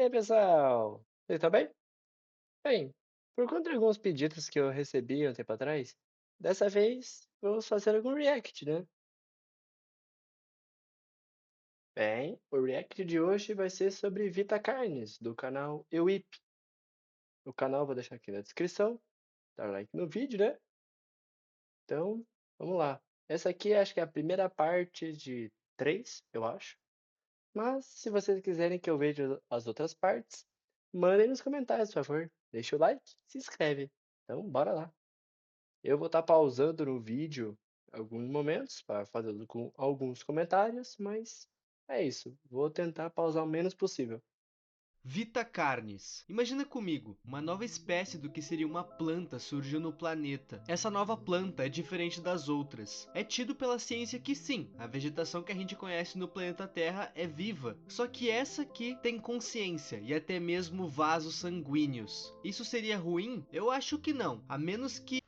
aí, pessoal? Vocês estão bem? Bem, por conta de alguns pedidos que eu recebi um tempo atrás, dessa vez vamos fazer algum react, né? Bem, o react de hoje vai ser sobre Vita Carnes, do canal EUIP. O canal vou deixar aqui na descrição, dá like no vídeo, né? Então, vamos lá. Essa aqui acho que é a primeira parte de três, eu acho. Mas, se vocês quiserem que eu veja as outras partes, mandem nos comentários, por favor. Deixa o like, se inscreve. Então, bora lá. Eu vou estar pausando no vídeo alguns momentos para fazer com alguns comentários, mas é isso. Vou tentar pausar o menos possível. Vita Carnis. Imagina comigo, uma nova espécie do que seria uma planta surgiu no planeta. Essa nova planta é diferente das outras. É tido pela ciência que sim, a vegetação que a gente conhece no planeta Terra é viva. Só que essa aqui tem consciência e até mesmo vasos sanguíneos. Isso seria ruim? Eu acho que não, a menos que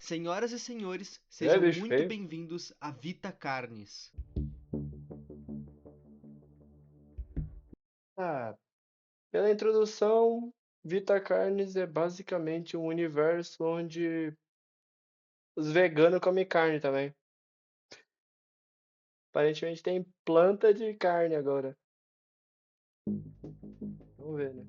Senhoras e senhores, É, sejam bicho muito feio. bem-vindos a Vita Carnis. Ah, pela introdução, Vita Carnes é basicamente um universo onde os veganos comem carne também. Aparentemente tem planta de carne agora. Vamos ver, né?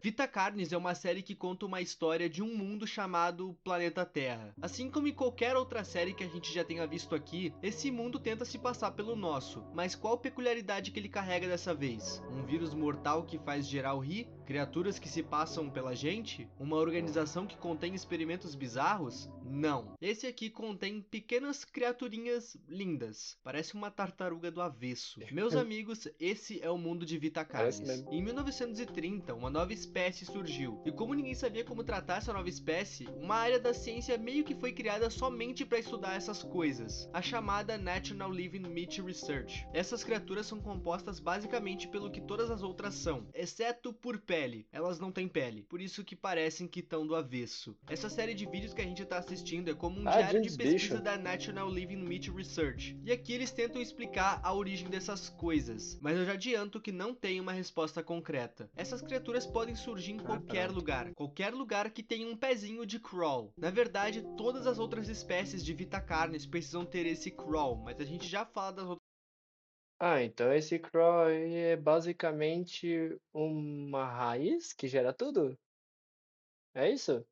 Vita Carnes é uma série que conta uma história de um mundo chamado Planeta Terra. Assim como em qualquer outra série que a gente já tenha visto aqui, esse mundo tenta se passar pelo nosso. Mas qual peculiaridade que ele carrega dessa vez? Um vírus mortal que faz geral rir? Criaturas que se passam pela gente? Uma organização que contém experimentos bizarros? Não. Esse aqui contém pequenas criaturinhas lindas. Parece uma tartaruga do avesso. Meus amigos, esse é o mundo de Vita Parece Carnes. mesmo. Em 1930, uma nova espécie surgiu. E como ninguém sabia como tratar essa nova espécie, uma área da ciência meio que foi criada somente para estudar essas coisas, a chamada National Living Meat Research. Essas criaturas são compostas basicamente pelo que todas as outras são, exceto por pele. Elas não têm pele, por isso que parecem que estão do avesso. Essa série de vídeos que a gente está assistindo é como um diário Tadinho de dos pesquisa bichos. da National Living Meat Research. E aqui eles tentam explicar a origem dessas coisas, mas eu já adianto que não tem uma resposta concreta. Essas criaturas podem surgir em Ah, pronto. qualquer lugar que tenha um pezinho de crawl. Na verdade, todas as outras espécies de Vitacarnes precisam ter esse crawl, mas a gente já fala das outras. Ah, então esse crawl aí é basicamente uma raiz que gera tudo? É isso?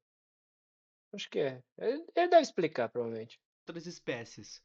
Acho que é. Ele deve explicar, provavelmente. Espécies.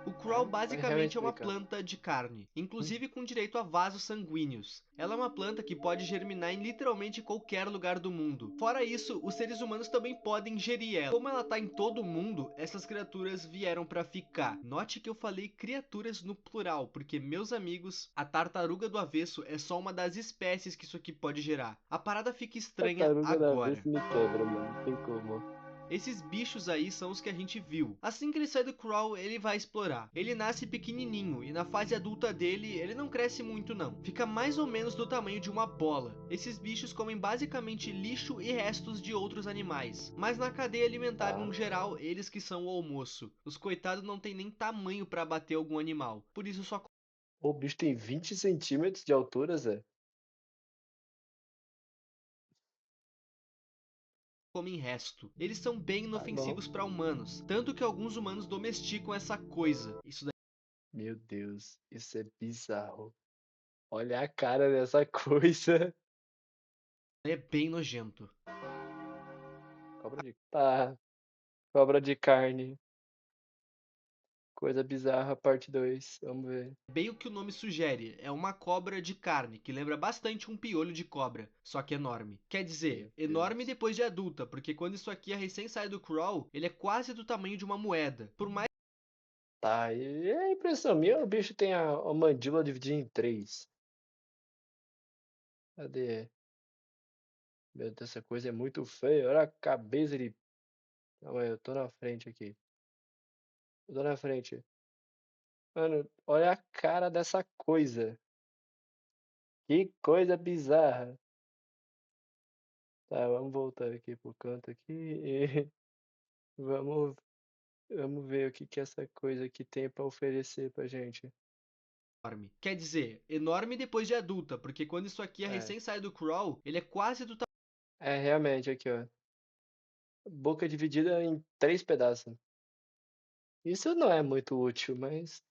O crawl Vai realmente basicamente é uma explicar. planta de carne, inclusive com direito a vasos sanguíneos. Ela é uma planta que pode germinar em literalmente qualquer lugar do mundo. Fora isso, os seres humanos também podem ingerir ela. Como ela está em todo o mundo, essas criaturas vieram para ficar. Note que eu falei criaturas no plural, porque meus amigos, a tartaruga do avesso é só uma das espécies que isso aqui pode gerar. A parada fica estranha Tartaruga da vez agora. me quebra, mano. Não tem como. Esses bichos aí são os que a gente viu. Assim que ele sai do crawl, ele vai explorar. Ele nasce pequenininho e na fase adulta dele, ele não cresce muito não. Fica mais ou menos do tamanho de uma bola. Esses bichos comem basicamente lixo e restos de outros animais. Mas na cadeia alimentar Tá. no geral, eles que são o almoço. Os coitados não tem nem tamanho para bater algum animal. Por isso só O bicho tem 20 centímetros de altura, Zé. comem resto. Eles são bem Tá bom. inofensivos para humanos, tanto que alguns humanos domesticam essa coisa. Isso Meu Deus, isso é bizarro. Olha a cara dessa coisa. daí é bem nojento. Cobra de. Tá. Cobra de carne. Coisa bizarra, parte 2. Vamos ver. Bem o que o nome sugere, é uma cobra de carne, que lembra bastante um piolho de cobra, só que enorme. Quer dizer, Meu enorme Deus. depois de adulta, porque quando isso aqui é recém sai do crawl, ele é quase do tamanho de uma moeda. Por mais Tá, e a impressão minha, o bicho tem a mandíbula dividida em três. Cadê? Meu Deus, essa coisa é muito feia. Olha a cabeça de. Calma aí, eu tô na frente aqui. Eu tô na frente. Mano, olha a cara dessa coisa. Que coisa bizarra. Tá, vamos voltar aqui pro canto aqui. Vamos, vamos ver o que que essa coisa aqui tem pra oferecer pra gente. enorme. Quer dizer, enorme depois de adulta, porque quando isso aqui é É, recém sai do crawl, ele é quase do é realmente aqui, ó. Boca dividida em 3 pedaços. Isso não é muito útil, mas.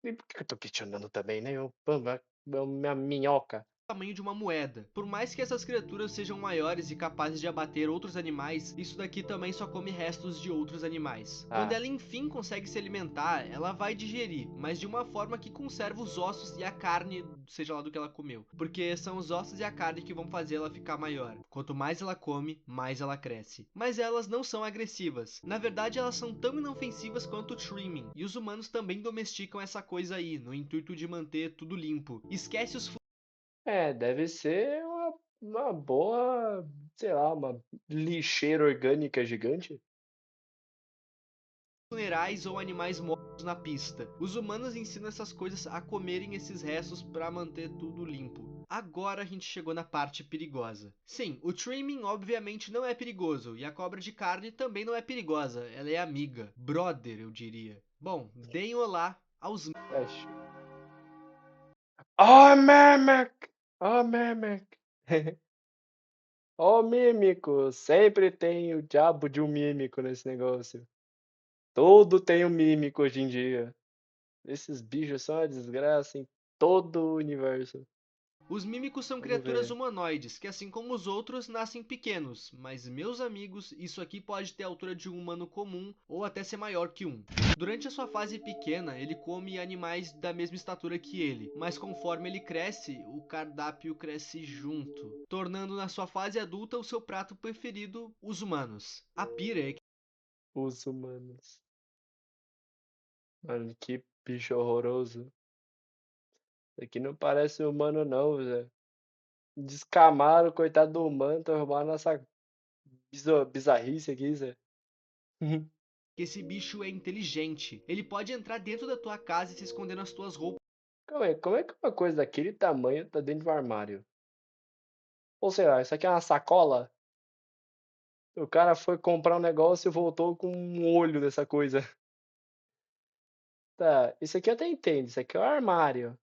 E por que eu tô questionando também, né? Minha minhoca. tamanho de uma moeda. Por mais que essas criaturas sejam maiores e capazes de abater outros animais, isso daqui também só come restos de outros animais. Quando Ah, ela enfim consegue se alimentar, ela vai digerir, mas de uma forma que conserva os ossos e a carne, seja lá do que ela comeu. Porque são os ossos e a carne que vão fazer ela ficar maior. Quanto mais ela come, mais ela cresce. Mas elas não são agressivas. Na verdade, elas são tão inofensivas quanto o trimming. E os humanos também domesticam essa coisa aí, no intuito de manter tudo limpo. Esquece os deve ser uma boa, sei lá, uma lixeira orgânica gigante. funerais ou animais mortos na pista. Os humanos ensinam essas coisas a comerem esses restos para manter tudo limpo. Agora a gente chegou na parte perigosa. Sim, o trimming obviamente não é perigoso e a cobra de carne também não é perigosa. Ela é amiga, brother, eu diria. Bom, deem olá aos Acho. Oh, Memek! Oh, Memek! Oh, mímico! Sempre tem o diabo de um mímico nesse negócio. Tudo tem um mímico hoje em dia. Esses bichos são uma desgraça em todo o universo. Os mímicos são Vamos criaturas ver. humanoides, que assim como os outros, nascem pequenos, mas meus amigos, isso aqui pode ter a altura de um humano comum ou até ser maior que um. Durante a sua fase pequena, ele come animais da mesma estatura que ele, mas conforme ele cresce, o cardápio cresce junto, tornando na sua fase adulta o seu prato preferido, os humanos. A pira é que Os humanos. Mano, que bicho horroroso. Isso aqui não parece humano, não, Zé. Descamaram, coitado do humano, transformaram nessa bizarrice aqui, Zé. esse bicho é inteligente. Ele pode entrar dentro da tua casa e se esconder nas tuas roupas. Calma aí, como é que uma coisa daquele tamanho tá dentro de um armário? Ou sei lá, isso aqui é uma sacola? O cara foi comprar um negócio e voltou com um olho dessa coisa. Tá, isso aqui eu até entendo, isso aqui é um armário.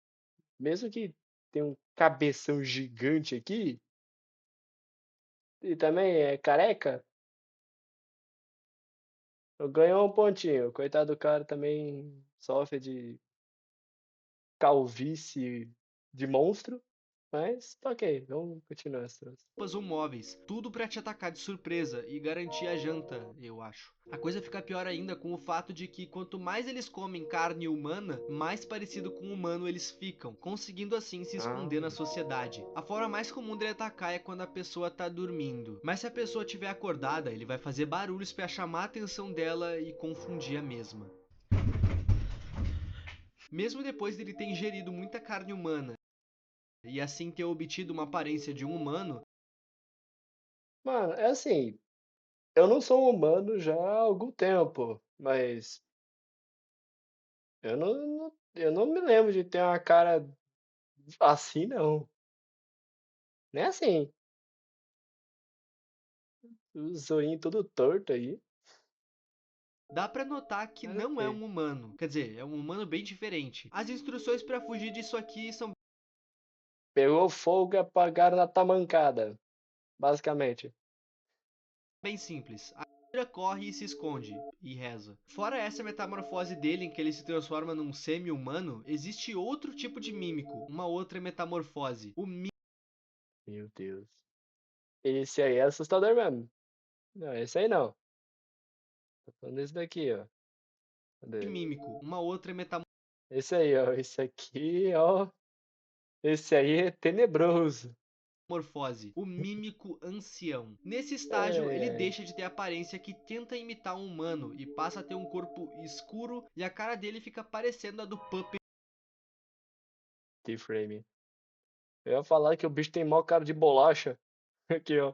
Mesmo que tenha um cabeção gigante aqui, e também é careca, eu ganho um pontinho. Coitado do cara também sofre de calvície de monstro, mas tá ok, vamos continuar essa troça. Ou móveis, tudo pra te atacar de surpresa e garantir a janta, eu acho. A coisa fica pior ainda com o fato de que quanto mais eles comem carne humana, mais parecido com o humano eles ficam, conseguindo assim se Ah, esconder na sociedade. A forma mais comum dele atacar é quando a pessoa tá dormindo, mas se a pessoa estiver acordada, ele vai fazer barulhos para chamar a atenção dela e confundir a mesma. Mesmo depois dele ter ingerido muita carne humana e assim ter obtido uma aparência de um humano, mano, é assim, eu não sou um humano já há algum tempo, mas eu não me lembro de ter uma cara assim, não. Não é assim, o zoinho todo torto aí, dá pra notar que mas não é ok. um humano. Quer dizer, é um humano bem diferente. As instruções pra fugir disso aqui são Pegou fogo e apagaram na tamancada, basicamente. bem simples. A Kira corre e se esconde, e reza. Fora essa metamorfose dele em que ele se transforma num semi-humano, existe outro tipo de mímico, uma outra metamorfose. O Meu Deus. Esse aí é assustador mesmo. Não, esse aí não. Tô falando desse daqui, ó. Cadê? mímico, uma outra Esse aí, ó. Esse aqui, ó. Esse aí é tenebroso. metamorfose, o mímico ancião. Nesse estágio, Ai, ele ai. deixa de ter a aparência que tenta imitar um humano e passa a ter um corpo escuro e a cara dele fica parecendo a do Puppet. Keyframe. Eu ia falar que o bicho tem mó cara de bolacha. Aqui, ó.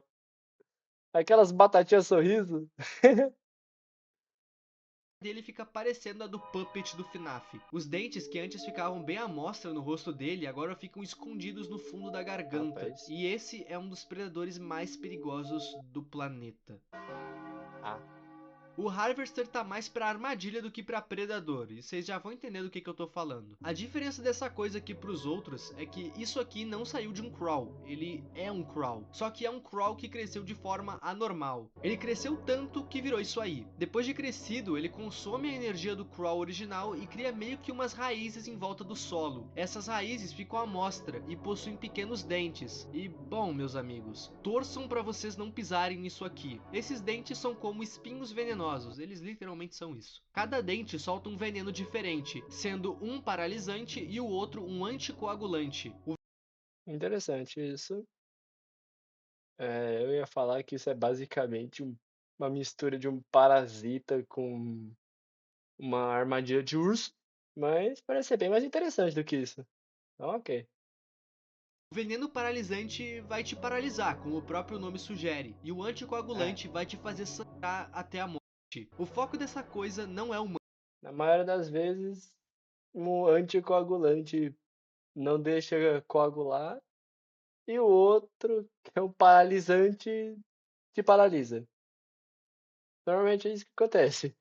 Aquelas batatinhas sorriso. Dele fica parecendo a do Puppet do FNAF. Os dentes que antes ficavam bem à mostra no rosto dele agora ficam escondidos no fundo da garganta. Rapaz. E esse é um dos predadores mais perigosos do planeta. Ah. O Harvester tá mais pra armadilha do que pra predador, e vocês já vão entender do que eu tô falando. A diferença dessa coisa aqui pros outros é que isso aqui não saiu de um crawl, ele é um crawl. Só que é um crawl que cresceu de forma anormal. Ele cresceu tanto que virou isso aí. Depois de crescido, ele consome a energia do crawl original e cria meio que umas raízes em volta do solo. Essas raízes ficam à mostra e possuem pequenos dentes. E, bom, meus amigos, torçam pra vocês não pisarem nisso aqui. Esses dentes são como espinhos venenosos, eles literalmente são isso. Cada dente solta um veneno diferente, sendo um paralisante e o outro um anticoagulante. Interessante isso. Eu ia falar que isso é basicamente uma mistura de um parasita com uma armadilha de urso, mas parece ser bem mais interessante do que isso. Ok. O veneno paralisante vai te paralisar, como o próprio nome sugere, e o É, anticoagulante vai te fazer sangrar até a morte. O foco dessa coisa não é humano. na maioria das vezes, um anticoagulante não deixa coagular e o outro, que é um paralisante, te paralisa. Normalmente é isso que acontece.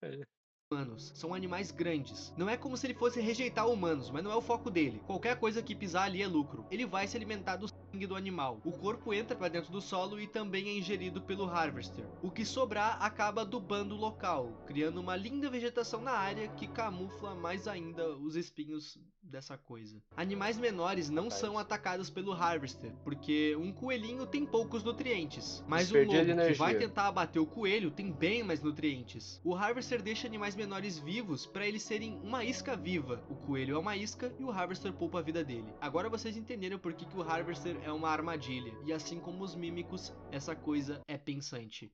É. Humanos, são animais grandes. Não é como se ele fosse rejeitar humanos, mas não é o foco dele. Qualquer coisa que pisar ali é lucro. Ele vai se alimentar do sangue do animal. O corpo entra para dentro do solo e também é ingerido pelo Harvester. O que sobrar acaba adubando o local, criando uma linda vegetação na área que camufla mais ainda os espinhos dessa coisa. Animais menores não são Rapaz, atacados pelo Harvester, porque um coelhinho tem poucos nutrientes, mas um desperdiço de lobo que vai energia. tentar abater o coelho tem bem mais nutrientes. O Harvester deixa animais menores vivos para eles serem uma isca viva. O coelho é uma isca e o Harvester poupa a vida dele. Agora vocês entenderam por que o Harvester é uma armadilha, e assim como os mímicos, essa coisa é pensante.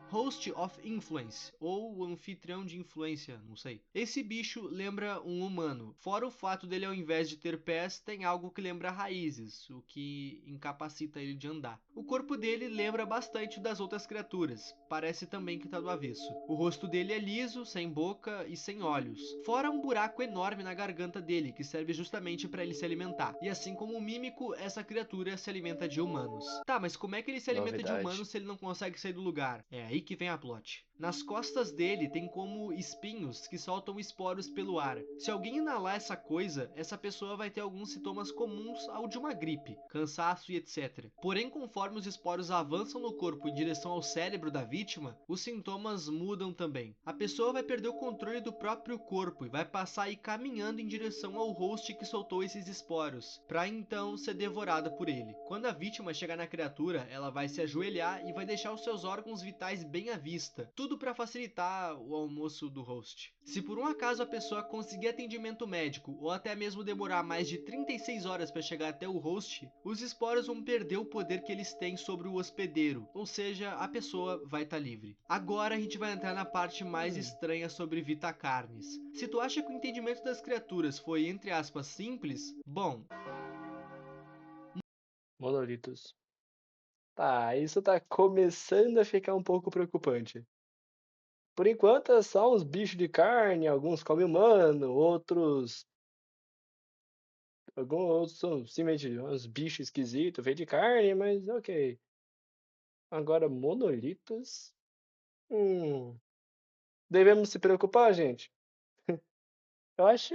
Host of Influence, ou o anfitrião de influência, não sei. Esse bicho lembra um humano, fora o fato dele ao invés de ter pés, tem algo que lembra raízes, o que incapacita ele de andar. O corpo dele lembra bastante das outras criaturas, parece também que tá do avesso. O rosto dele é liso, sem boca e sem olhos, fora um buraco enorme na garganta dele, que serve justamente para ele se alimentar. E assim como o mímico, essa criatura se alimenta de humanos. Tá, mas como é que ele se alimenta de Novidade. humanos se ele não consegue sair do lugar? É aí que vem a plot. Nas costas dele tem como espinhos que soltam esporos pelo ar. Se alguém inalar essa coisa, essa pessoa vai ter alguns sintomas comuns ao de uma gripe, cansaço e etc. Porém, conforme os esporos avançam no corpo em direção ao cérebro da vítima, os sintomas mudam também. A pessoa vai perder o controle do próprio corpo e vai passar a ir caminhando em direção ao host que soltou esses esporos, para então ser devorada por ele. Quando a vítima chegar na criatura, ela vai se ajoelhar e vai deixar os seus órgãos vitais bem à vista, tudo para facilitar o almoço do host. Se por um acaso a pessoa conseguir atendimento médico ou até mesmo demorar mais de 36 horas para chegar até o host, os esporos vão perder o poder que eles têm sobre o hospedeiro, ou seja, a pessoa vai estar livre. Agora a gente vai entrar na parte mais Hum, estranha sobre Vita Carnes. Se tu acha que o entendimento das criaturas foi entre aspas simples, bom, monolitos. Tá, isso tá começando a ficar um pouco preocupante. Por enquanto é só uns bichos de carne, alguns comem humano, alguns outros são simplesmente uns bichos esquisitos, feito de carne, mas ok. Agora, monolitos? Hum, devemos se preocupar, gente? Eu acho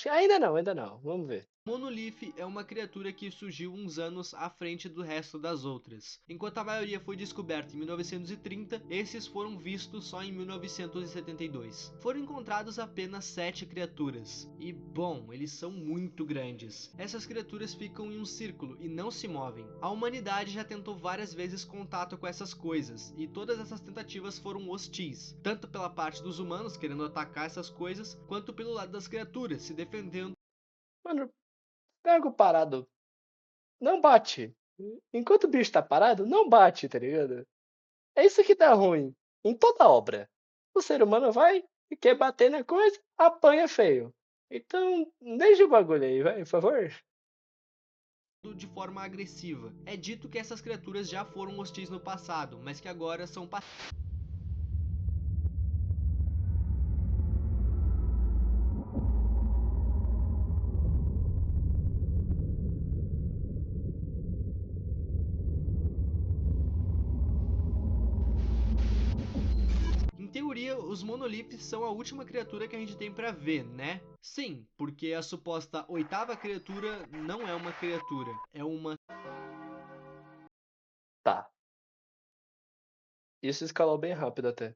que ainda não, vamos ver. Monolith é uma criatura que surgiu uns anos à frente do resto das outras. Enquanto a maioria foi descoberta em 1930, esses foram vistos só em 1972. Foram encontrados apenas 7 criaturas. E, bom, eles são muito grandes. Essas criaturas ficam em um círculo e não se movem. A humanidade já tentou várias vezes contato com essas coisas, e todas essas tentativas foram hostis, tanto pela parte dos humanos querendo atacar essas coisas, quanto pelo lado das criaturas se defendendo. Mano, pega o parado, não bate. Enquanto o bicho tá parado, não bate, tá ligado? É isso que dá ruim em toda obra. O ser humano vai e quer bater na coisa, apanha feio. Então, deixa o bagulho aí, vai, por favor. De forma agressiva. É dito que essas criaturas já foram hostis no passado, mas que agora são teoria, os monoliths são a última criatura que a gente tem pra ver, né? Sim, porque a suposta oitava criatura não é uma criatura, é uma... Tá. Isso escalou bem rápido até.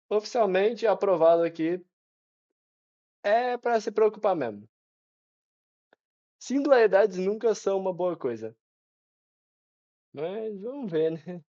Oficialmente aprovado aqui. É pra se preocupar mesmo. Singularidades nunca são uma boa coisa. Mas vamos ver, né?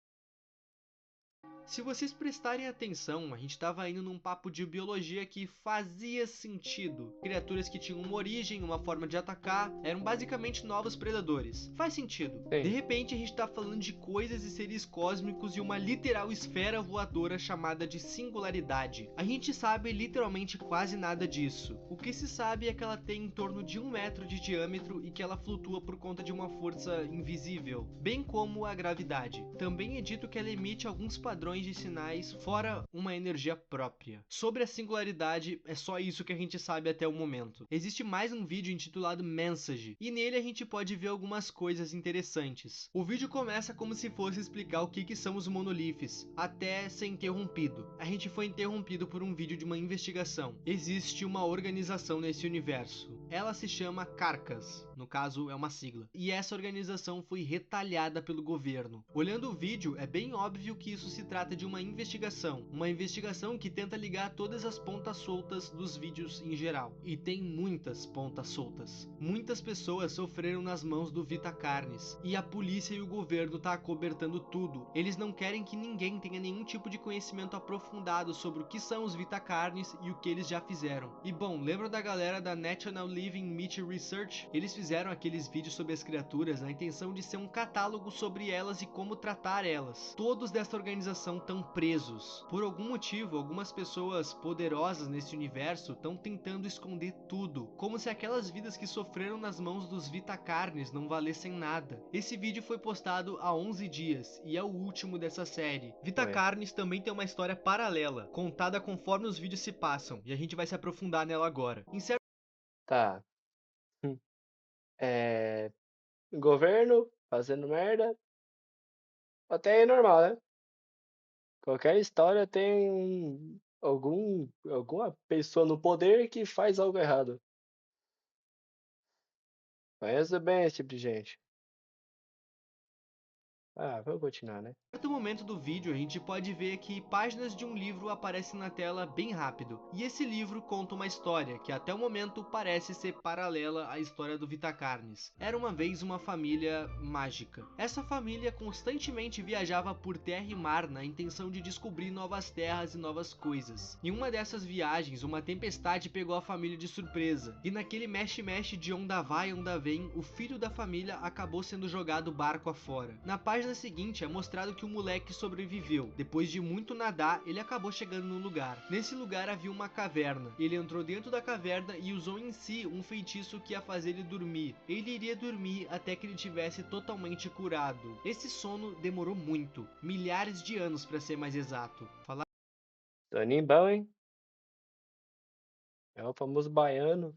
Se vocês prestarem atenção, a gente estava indo num papo de biologia que fazia sentido. Criaturas que tinham uma origem, uma forma de atacar, eram basicamente novos predadores. Faz sentido. De Sim. repente, a gente está falando de coisas e seres cósmicos e uma literal esfera voadora chamada de singularidade. A gente sabe literalmente quase nada disso. O que se sabe é que ela tem em torno de 1 metro de diâmetro e que ela flutua por conta de uma força invisível, bem como a gravidade. Também é dito que ela emite alguns padrões de sinais fora uma energia própria. Sobre a singularidade, é só isso que a gente sabe até o momento. Existe mais um vídeo intitulado Mensage, e nele a gente pode ver algumas coisas interessantes. O vídeo começa como se fosse explicar o que são os monoliths, até ser interrompido. A gente foi interrompido por um vídeo de uma investigação. Existe uma organização nesse universo. Ela se chama Carcass, no caso é uma sigla. E essa organização foi retalhada pelo governo. Olhando o vídeo, é bem óbvio que isso se trata de uma investigação que tenta ligar todas as pontas soltas dos vídeos em geral. E tem muitas pontas soltas. Muitas pessoas sofreram nas mãos do Vita Carnes, e a polícia e o governo tá acobertando tudo. Eles não querem que ninguém tenha nenhum tipo de conhecimento aprofundado sobre o que são os Vita Carnes e o que eles já fizeram. E bom, lembra da galera da National Living Meat Research? Eles fizeram aqueles vídeos sobre as criaturas na intenção de ser um catálogo sobre elas e como tratar elas. Todos dessa organização estão presos. Por algum motivo, algumas pessoas poderosas nesse universo estão tentando esconder tudo, como se aquelas vidas que sofreram nas mãos dos Vita Carnes não valessem nada. Esse vídeo foi postado há 11 dias e é o último dessa série. Vita Ué. Carnes também tem uma história paralela, contada conforme os vídeos se passam, e a gente vai se aprofundar nela agora. Em certo Tá. Hum. Governo fazendo merda. Até aí é normal, né? Qualquer história tem alguma pessoa no poder que faz algo errado. Conheço bem esse tipo de gente. Ah, vamos continuar, né? certo momento do vídeo, a gente pode ver que páginas de um livro aparecem na tela bem rápido, e esse livro conta uma história que até o momento parece ser paralela à história do Vita Carnes. Era uma vez uma família mágica. Essa família constantemente viajava por terra e mar na intenção de descobrir novas terras e novas coisas. Em uma dessas viagens, uma tempestade pegou a família de surpresa, e naquele mexe-mexe de onda vai, onda vem, o filho da família acabou sendo jogado barco afora. Na página seguinte é mostrado que o moleque sobreviveu. Depois de muito nadar, ele acabou chegando no lugar. Nesse lugar havia uma caverna. Ele entrou dentro da caverna e usou em si um feitiço que ia fazer ele dormir. Ele iria dormir até que ele tivesse totalmente curado. Esse sono demorou muito, milhares de anos para ser mais exato. Falar Toninho bom, hein? É o famoso baiano.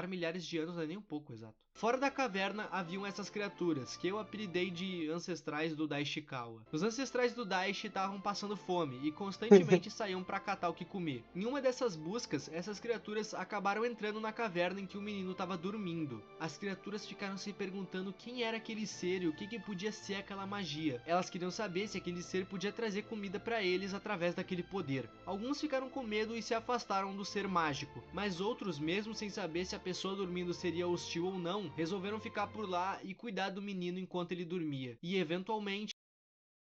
milhares de anos não é nem um pouco exato. Fora da caverna haviam essas criaturas, que eu apelidei de ancestrais do Daishikawa. Os ancestrais do Daishi estavam passando fome e constantemente saíam para catar o que comer. Em uma dessas buscas, essas criaturas acabaram entrando na caverna em que o menino estava dormindo. As criaturas ficaram se perguntando quem era aquele ser e o que podia ser aquela magia. Elas queriam saber se aquele ser podia trazer comida para eles através daquele poder. Alguns ficaram com medo e se afastaram do ser mágico, mas outros, mesmo sem saber se a pessoa dormindo seria hostil ou não, resolveram ficar por lá e cuidar do menino enquanto ele dormia. E eventualmente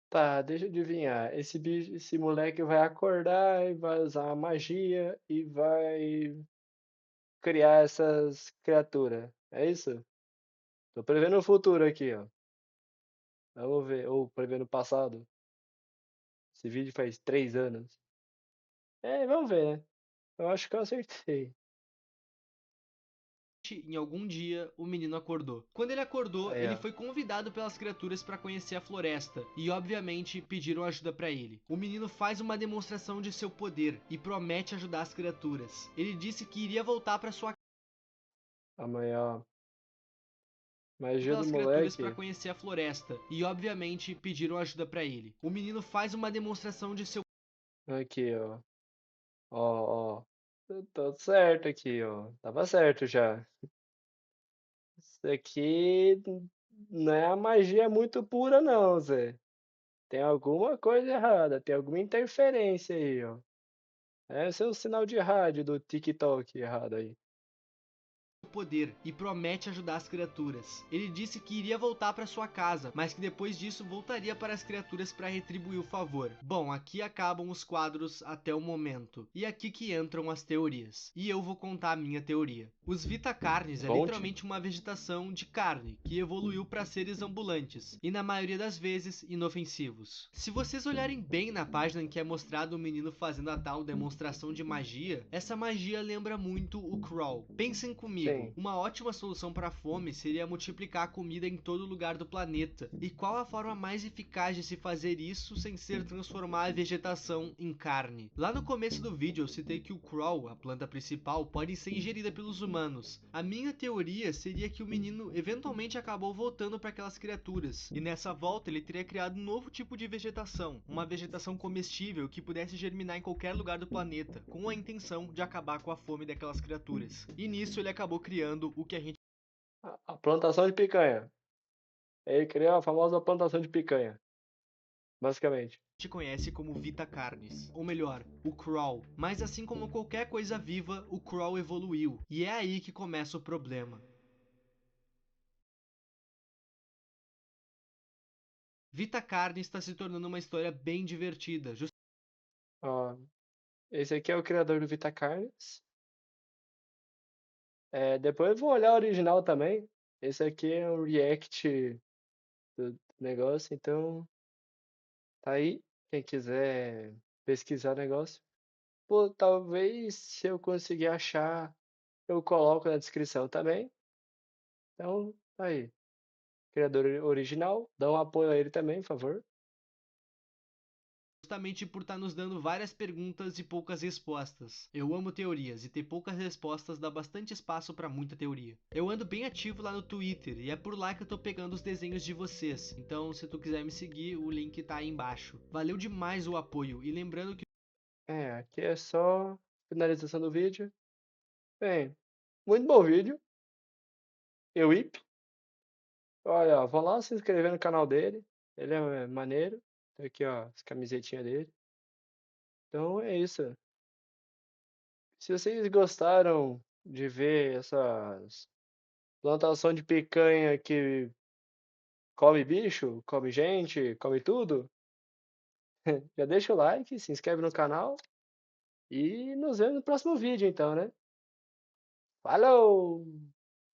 Tá, deixa eu adivinhar. Esse moleque vai acordar e vai usar a magia e vai criar essas criaturas. É isso? Tô prevendo o futuro aqui, ó. Vamos ver. Ou prevendo o passado. Esse vídeo faz 3 anos. É, vamos ver, né? Eu acho que eu acertei. em algum dia o menino acordou. Quando ele acordou, Aí, ele ó. foi convidado pelas criaturas para conhecer a floresta e obviamente pediram ajuda para ele. O menino faz uma demonstração de seu poder e promete ajudar as criaturas. Ele disse que iria voltar para sua Amanhã, ó. Magia do Aquelas criaturas para moleque. conhecer a floresta e, obviamente, pediram ajuda para ele. O menino faz uma demonstração de seu Aqui, ó. Ó, ó. Tô certo aqui, ó. Tava certo já. Isso aqui não é a magia muito pura, não, Zé. Tem alguma coisa errada, tem alguma interferência aí, ó. Esse é o sinal de rádio do TikTok errado aí. poder e promete ajudar as criaturas. Ele disse que iria voltar para sua casa, mas que depois disso voltaria para as criaturas para retribuir o favor. Bom, aqui acabam os quadros até o momento. E aqui que entram as teorias. E eu vou contar a minha teoria. Os Vitacarnes é Conte. literalmente uma vegetação de carne que evoluiu para seres ambulantes e na maioria das vezes inofensivos. Se vocês olharem bem na página em que é mostrado o menino fazendo a tal demonstração de magia, essa magia lembra muito o Crawl. Pensem comigo, Sim. uma ótima solução para a fome seria multiplicar a comida em todo lugar do planeta. E qual a forma mais eficaz de se fazer isso sem ser transformar a vegetação em carne? Lá no começo do vídeo eu citei que o Crawl, a planta principal, pode ser ingerida pelos humanos. A minha teoria seria que o menino eventualmente acabou voltando para aquelas criaturas, e nessa volta ele teria criado um novo tipo de vegetação, uma vegetação comestível que pudesse germinar em qualquer lugar do planeta, com a intenção de acabar com a fome daquelas criaturas. E nisso ele acabou criando o que a gente A plantação de picanha. Ele criou a famosa plantação de picanha, basicamente. conhece como Vitacarnes, ou melhor, o Crawl. Mas assim como qualquer coisa viva, o Crawl evoluiu, e é aí que começa o problema. Vitacarnes está se tornando uma história bem divertida, Ó, esse aqui é o criador do Vita Carnes. Depois eu vou olhar o original também. Esse aqui é um react do negócio, então tá aí. Quem quiser pesquisar o negócio. Pô, talvez se eu conseguir achar, eu coloco na descrição também. Então, tá aí. Criador original, dá um apoio a ele também, por favor. justamente por estar nos dando várias perguntas e poucas respostas. Eu amo teorias e ter poucas respostas dá bastante espaço para muita teoria. Eu ando bem ativo lá no Twitter e é por lá que eu tô pegando os desenhos de vocês. Então, se tu quiser me seguir, o link tá aí embaixo. Valeu demais o apoio e lembrando que Aqui é só finalização do vídeo. Bem, muito bom vídeo. Eu ip. Olha, ó, vão lá se inscrever no canal dele. Ele é maneiro. Tem aqui, ó, as camisetinhas dele. Então é isso. Se vocês gostaram de ver essas plantação de picanha que come bicho, come gente, come tudo, já deixa o like, se inscreve no canal e nos vemos no próximo vídeo então, né? Falou!